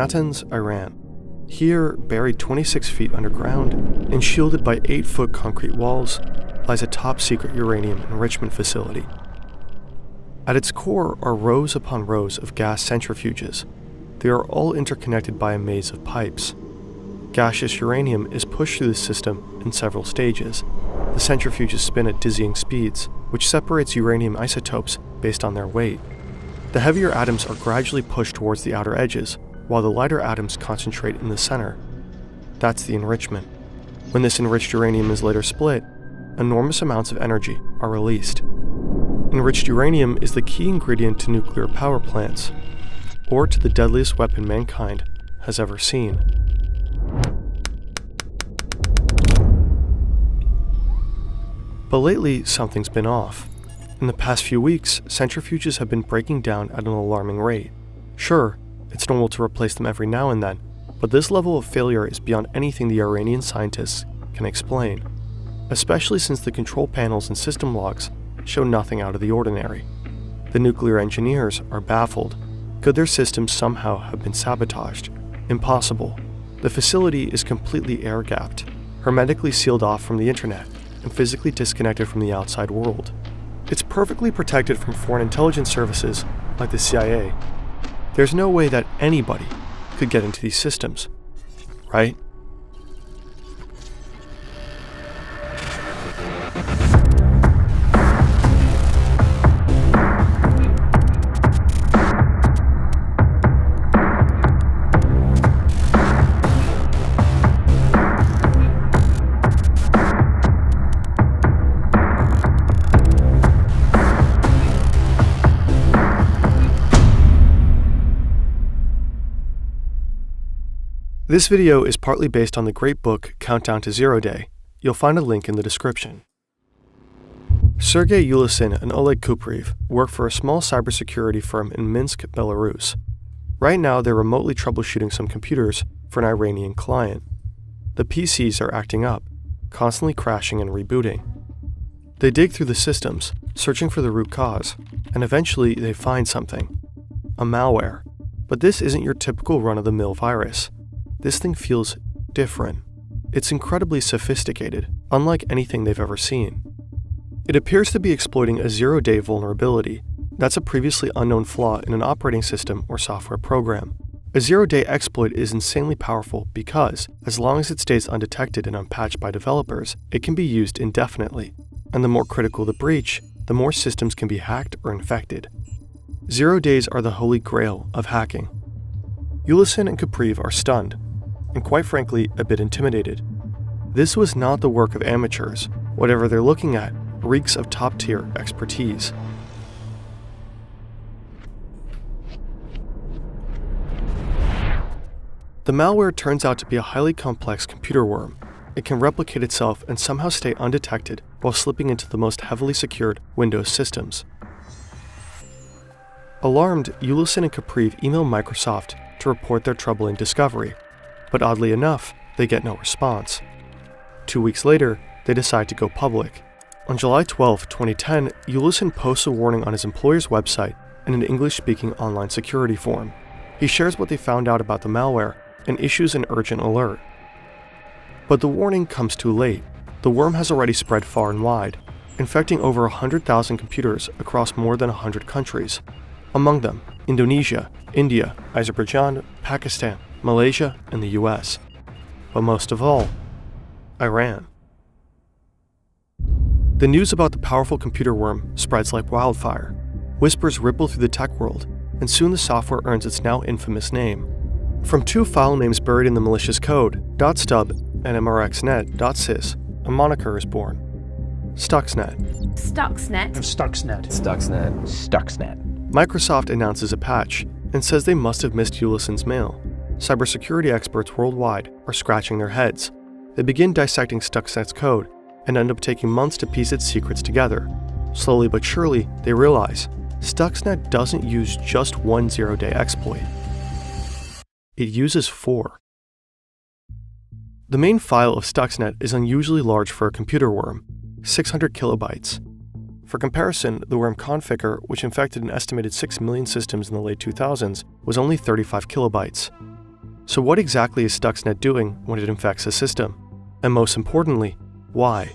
Natanz, Iran. Here, buried 26 feet underground and shielded by 8-foot concrete walls, lies a top-secret uranium enrichment facility. At its core are rows upon rows of gas centrifuges. They are all interconnected by a maze of pipes. Gaseous uranium is pushed through the system in several stages. The centrifuges spin at dizzying speeds, which separates uranium isotopes based on their weight. The heavier atoms are gradually pushed towards the outer edges, while the lighter atoms concentrate in the center. That's the enrichment. When this enriched uranium is later split, enormous amounts of energy are released. Enriched uranium is the key ingredient to nuclear power plants, or to the deadliest weapon mankind has ever seen. But lately, something's been off. In the past few weeks, centrifuges have been breaking down at an alarming rate. Sure, it's normal to replace them every now and then, but this level of failure is beyond anything the Iranian scientists can explain, especially since the control panels and system logs show nothing out of the ordinary. The nuclear engineers are baffled. Could their systems somehow have been sabotaged? Impossible. The facility is completely air-gapped, hermetically sealed off from the internet, and physically disconnected from the outside world. It's perfectly protected from foreign intelligence services like the CIA. There's no way that anybody could get into these systems, right? This video is partly based on the great book Countdown to Zero Day. You'll find a link in the description. Sergey Ulysin and Oleg Kupriv work for a small cybersecurity firm in Minsk, Belarus. Right now, they're remotely troubleshooting some computers for an Iranian client. The PCs are acting up, constantly crashing and rebooting. They dig through the systems, searching for the root cause, and eventually they find something. A malware. But this isn't your typical run-of-the-mill virus. This thing feels different. It's incredibly sophisticated, unlike anything they've ever seen. It appears to be exploiting a zero-day vulnerability. That's a previously unknown flaw in an operating system or software program. A zero-day exploit is insanely powerful because, as long as it stays undetected and unpatched by developers, it can be used indefinitely. And the more critical the breach, the more systems can be hacked or infected. 0 days are the holy grail of hacking. Ulysin and Kupriv are stunned, and quite frankly, a bit intimidated. This was not the work of amateurs. Whatever they're looking at reeks of top-tier expertise. The malware turns out to be a highly complex computer worm. It can replicate itself and somehow stay undetected while slipping into the most heavily secured Windows systems. Alarmed, Ulysin and Kupriv email Microsoft to report their troubling discovery, but oddly enough, they get no response. 2 weeks later, they decide to go public. On July 12, 2010, Ulysin posts a warning on his employer's website in an English-speaking online security forum. He shares what they found out about the malware and issues an urgent alert. But the warning comes too late. The worm has already spread far and wide, infecting over 100,000 computers across more than 100 countries. Among them, Indonesia, India, Azerbaijan, Pakistan, Malaysia, and the US. But most of all, Iran. The news about the powerful computer worm spreads like wildfire. Whispers ripple through the tech world, and soon the software earns its now infamous name. From 2 file names buried in the malicious code, .stub and mrxnet.sys, a moniker is born. Stuxnet. Stuxnet. Stuxnet. Stuxnet. Stuxnet. Microsoft announces a patch and says they must have missed Ulysin's mail. Cybersecurity experts worldwide are scratching their heads. They begin dissecting Stuxnet's code and end up taking months to piece its secrets together. Slowly but surely, they realize Stuxnet doesn't use just one 0-day exploit. It uses 4. The main file of Stuxnet is unusually large for a computer worm, 600 kilobytes. For comparison, the worm Conficker, which infected an estimated 6 million systems in the late 2000s, was only 35 kilobytes. So what exactly is Stuxnet doing when it infects a system? And most importantly, why?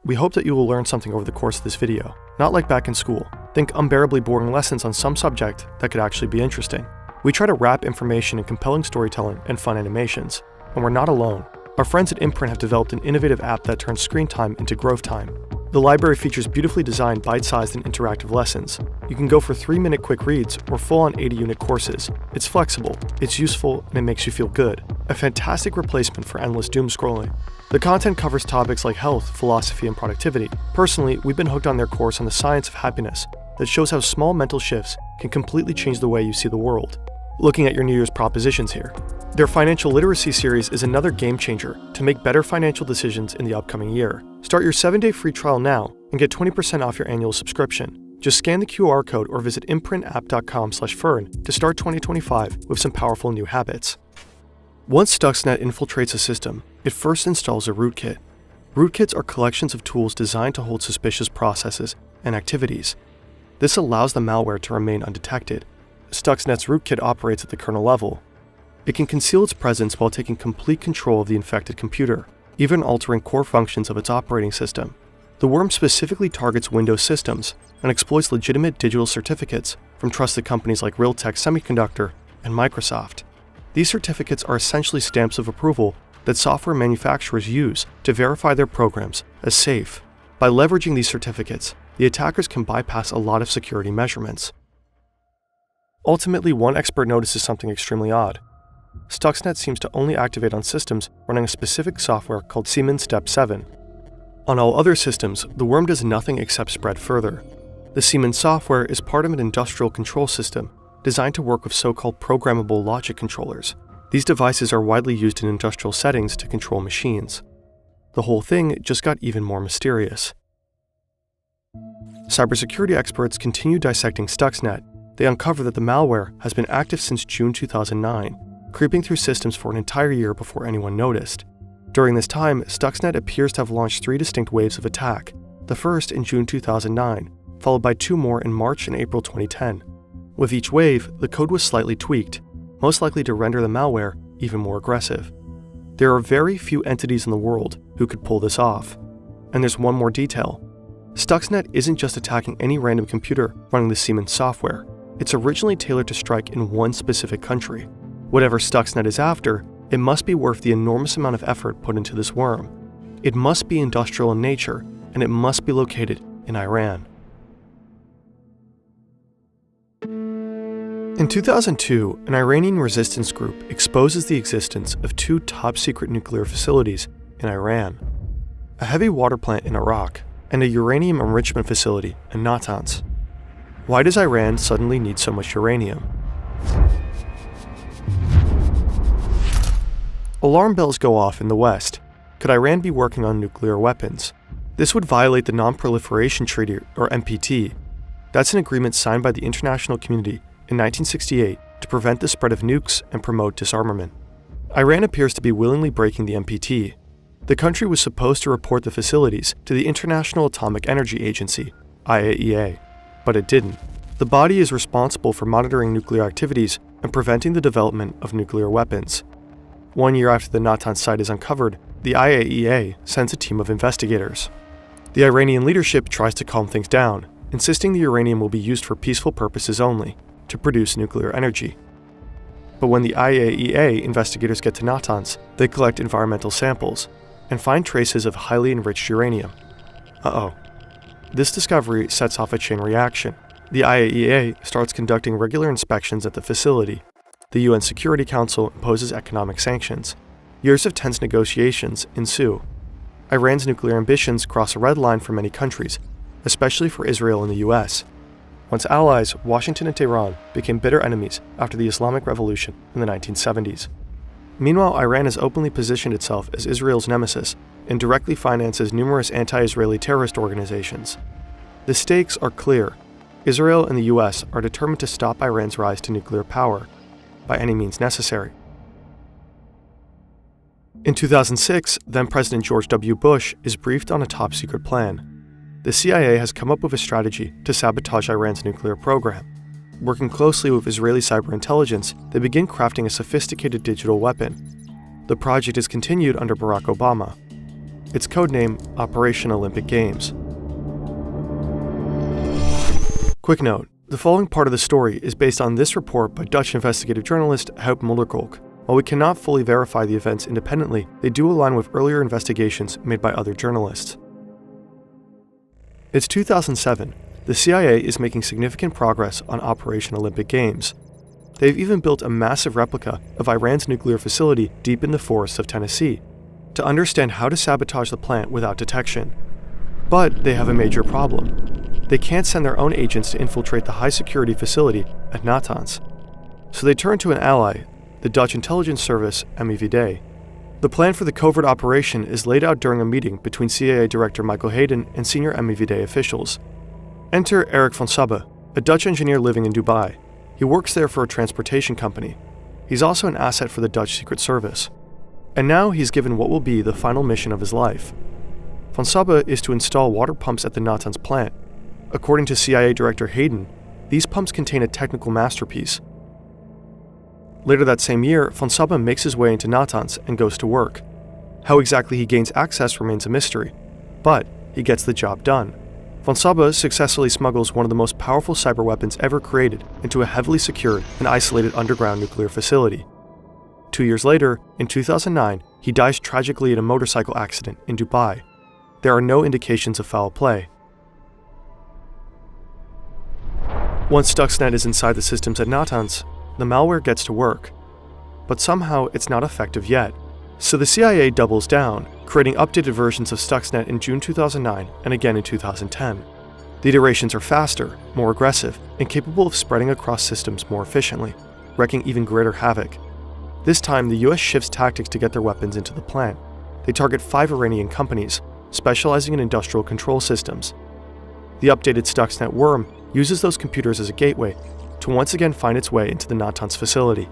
We hope that you will learn something over the course of this video, not like back in school. Think unbearably boring lessons on some subject that could actually be interesting. We try to wrap information in compelling storytelling and fun animations, and we're not alone. Our friends at Imprint have developed an innovative app that turns screen time into growth time. The library features beautifully designed bite-sized and interactive lessons. You can go for 3-minute quick reads or full-on 80-unit courses. It's flexible, it's useful, and it makes you feel good. A fantastic replacement for endless doom scrolling. The content covers topics like health, philosophy, and productivity. Personally, we've been hooked on their course on the science of happiness that shows how small mental shifts can completely change the way you see the world. Looking at your New Year's propositions here. Their financial literacy series is another game changer to make better financial decisions in the upcoming year. Start your 7-day free trial now and get 20% off your annual subscription. Just scan the QR code or visit imprintapp.com/fern to start 2025 with some powerful new habits. Once Stuxnet infiltrates a system, it first installs a rootkit. Rootkits are collections of tools designed to hold suspicious processes and activities. This allows the malware to remain undetected. Stuxnet's rootkit operates at the kernel level. It can conceal its presence while taking complete control of the infected computer, even altering core functions of its operating system. The worm specifically targets Windows systems and exploits legitimate digital certificates from trusted companies like Realtek Semiconductor and Microsoft. These certificates are essentially stamps of approval that software manufacturers use to verify their programs as safe. By leveraging these certificates, the attackers can bypass a lot of security measurements. Ultimately, one expert notices something extremely odd. Stuxnet seems to only activate on systems running a specific software called Siemens Step 7. On all other systems, the worm does nothing except spread further. The Siemens software is part of an industrial control system designed to work with so-called programmable logic controllers. These devices are widely used in industrial settings to control machines. The whole thing just got even more mysterious. Cybersecurity experts continue dissecting Stuxnet. They uncover that the malware has been active since June 2009, creeping through systems for an entire year before anyone noticed. During this time, Stuxnet appears to have launched 3 distinct waves of attack, the first in June 2009, followed by 2 more in March and April 2010. With each wave, the code was slightly tweaked, most likely to render the malware even more aggressive. There are very few entities in the world who could pull this off. And there's one more detail. Stuxnet isn't just attacking any random computer running the Siemens software. It's originally tailored to strike in one specific country. Whatever Stuxnet is after, it must be worth the enormous amount of effort put into this worm. It must be industrial in nature, and it must be located in Iran. In 2002, an Iranian resistance group exposes the existence of 2 top-secret nuclear facilities in Iran, a heavy water plant in Iraq, and a uranium enrichment facility in Natanz. Why does Iran suddenly need so much uranium? Alarm bells go off in the West. Could Iran be working on nuclear weapons? This would violate the Non-Proliferation Treaty, or NPT. That's an agreement signed by the international community in 1968 to prevent the spread of nukes and promote disarmament. Iran appears to be willingly breaking the NPT. The country was supposed to report the facilities to the International Atomic Energy Agency, IAEA, but it didn't. The body is responsible for monitoring nuclear activities and preventing the development of nuclear weapons. 1 year after the Natanz site is uncovered, the IAEA sends a team of investigators. The Iranian leadership tries to calm things down, insisting the uranium will be used for peaceful purposes only, to produce nuclear energy. But when the IAEA investigators get to Natanz, they collect environmental samples and find traces of highly enriched uranium. This discovery sets off a chain reaction. The IAEA starts conducting regular inspections at the facility. The UN Security Council imposes economic sanctions. Years of tense negotiations ensue. Iran's nuclear ambitions cross a red line for many countries, especially for Israel and the US. Once allies, Washington and Tehran became bitter enemies after the Islamic Revolution in the 1970s. Meanwhile, Iran has openly positioned itself as Israel's nemesis and directly finances numerous anti-Israeli terrorist organizations. The stakes are clear. Israel and the US are determined to stop Iran's rise to nuclear power by any means necessary. In 2006, then-President George W. Bush is briefed on a top-secret plan. The CIA has come up with a strategy to sabotage Iran's nuclear program. working closely with Israeli cyber intelligence, they begin crafting a sophisticated digital weapon. The project is continued under Barack Obama. Its codename, Operation Olympic Games. Quick note, the following part of the story is based on this report by Dutch investigative journalist Huip Mulderkolk. While we cannot fully verify the events independently, they do align with earlier investigations made by other journalists. It's 2007. The CIA is making significant progress on Operation Olympic Games. They've even built a massive replica of Iran's nuclear facility deep in the forests of Tennessee to understand how to sabotage the plant without detection. But they have a major problem. They can't send their own agents to infiltrate the high-security facility at Natanz. So they turn to an ally, the Dutch intelligence service MIVD. The plan for the covert operation is laid out during a meeting between CIA Director Michael Hayden and senior MIVD officials. Enter Eric van Sabbe, a Dutch engineer living in Dubai. He works there for a transportation company. He's also an asset for the Dutch Secret Service. And now he's given what will be the final mission of his life. Van Sabbe is to install water pumps at the Natanz plant. According to CIA Director Hayden, these pumps contain a technical masterpiece. Later that same year, Van Sabbe makes his way into Natanz and goes to work. How exactly he gains access remains a mystery, but he gets the job done. Van Sabbe successfully smuggles one of the most powerful cyber weapons ever created into a heavily secured and isolated underground nuclear facility. 2 years later, in 2009, he dies tragically in a motorcycle accident in Dubai. There are no indications of foul play. Once Stuxnet is inside the systems at Natanz, the malware gets to work. But somehow it's not effective yet. So the CIA doubles down, creating updated versions of Stuxnet in June 2009 and again in 2010. The iterations are faster, more aggressive, and capable of spreading across systems more efficiently, wreaking even greater havoc. This time, the US shifts tactics to get their weapons into the plant. They target 5 Iranian companies, specializing in industrial control systems. The updated Stuxnet worm uses those computers as a gateway to once again find its way into the Natanz facility.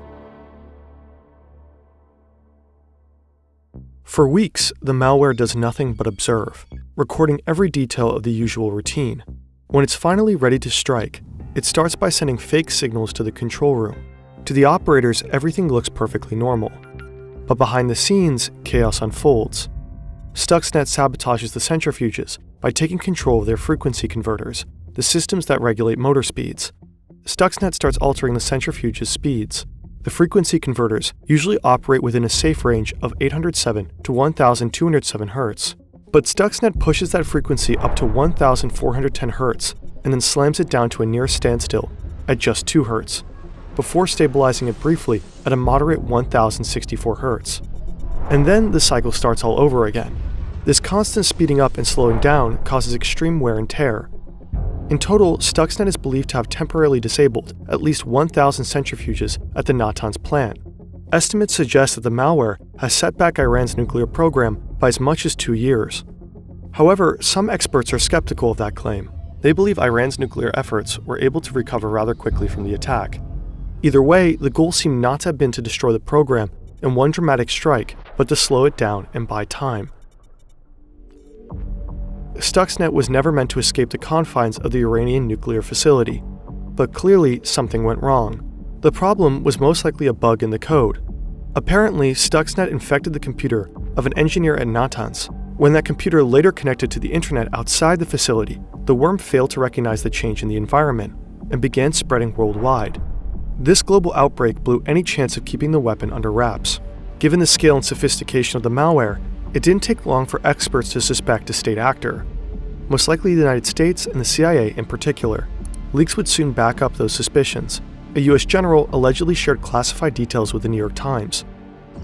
For weeks, the malware does nothing but observe, recording every detail of the usual routine. When it's finally ready to strike, it starts by sending fake signals to the control room. To the operators, everything looks perfectly normal. But behind the scenes, chaos unfolds. Stuxnet sabotages the centrifuges by taking control of their frequency converters, the systems that regulate motor speeds. Stuxnet starts altering the centrifuge's speeds. The frequency converters usually operate within a safe range of 807 to 1207 Hz. But Stuxnet pushes that frequency up to 1410 Hz and then slams it down to a near standstill at just 2 Hz, before stabilizing it briefly at a moderate 1064 Hz. And then the cycle starts all over again. This constant speeding up and slowing down causes extreme wear and tear. In total, Stuxnet is believed to have temporarily disabled at least 1,000 centrifuges at the Natanz plant. Estimates suggest that the malware has set back Iran's nuclear program by as much as 2 years. However, some experts are skeptical of that claim. They believe Iran's nuclear efforts were able to recover rather quickly from the attack. Either way, the goal seemed not to have been to destroy the program in one dramatic strike, but to slow it down and buy time. Stuxnet was never meant to escape the confines of the Iranian nuclear facility, but clearly something went wrong. The problem was most likely a bug in the code. Apparently, Stuxnet infected the computer of an engineer at Natanz. When that computer later connected to the internet outside the facility, the worm failed to recognize the change in the environment and began spreading worldwide. This global outbreak blew any chance of keeping the weapon under wraps. Given the scale and sophistication of the malware, it didn't take long for experts to suspect a state actor, most likely the United States and the CIA in particular. Leaks would soon back up those suspicions. A US general allegedly shared classified details with the New York Times.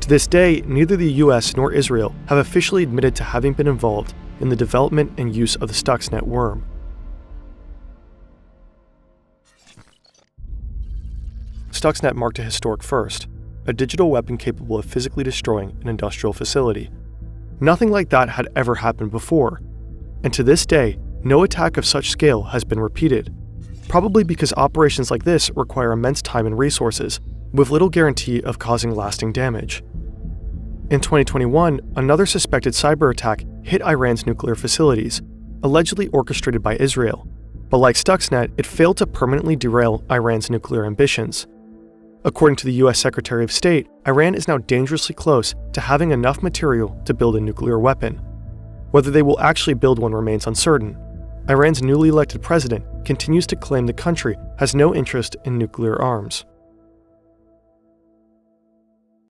To this day, neither the US nor Israel have officially admitted to having been involved in the development and use of the Stuxnet worm. Stuxnet marked a historic first, a digital weapon capable of physically destroying an industrial facility. Nothing like that had ever happened before, and to this day, no attack of such scale has been repeated, probably because operations like this require immense time and resources, with little guarantee of causing lasting damage. In 2021, another suspected cyber attack hit Iran's nuclear facilities, allegedly orchestrated by Israel. But like Stuxnet, it failed to permanently derail Iran's nuclear ambitions. According to the US Secretary of State, Iran is now dangerously close to having enough material to build a nuclear weapon. Whether they will actually build one remains uncertain. Iran's newly elected president continues to claim the country has no interest in nuclear arms.